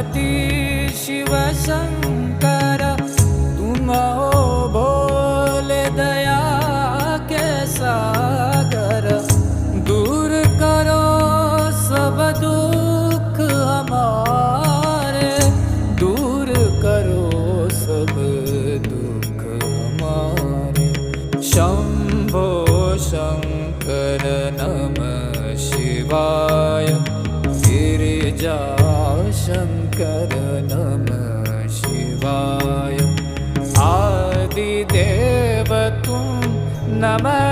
पार्वती शिव शंकर, तुम हो भोले दया के सागर। दूर करो सब दुख हमारे, दूर करो सब दुख हमारे। शंभो शंकर नमः शिवाय, गिरिजा शंकर नमः शिवाय। आदिदेव तुम नमः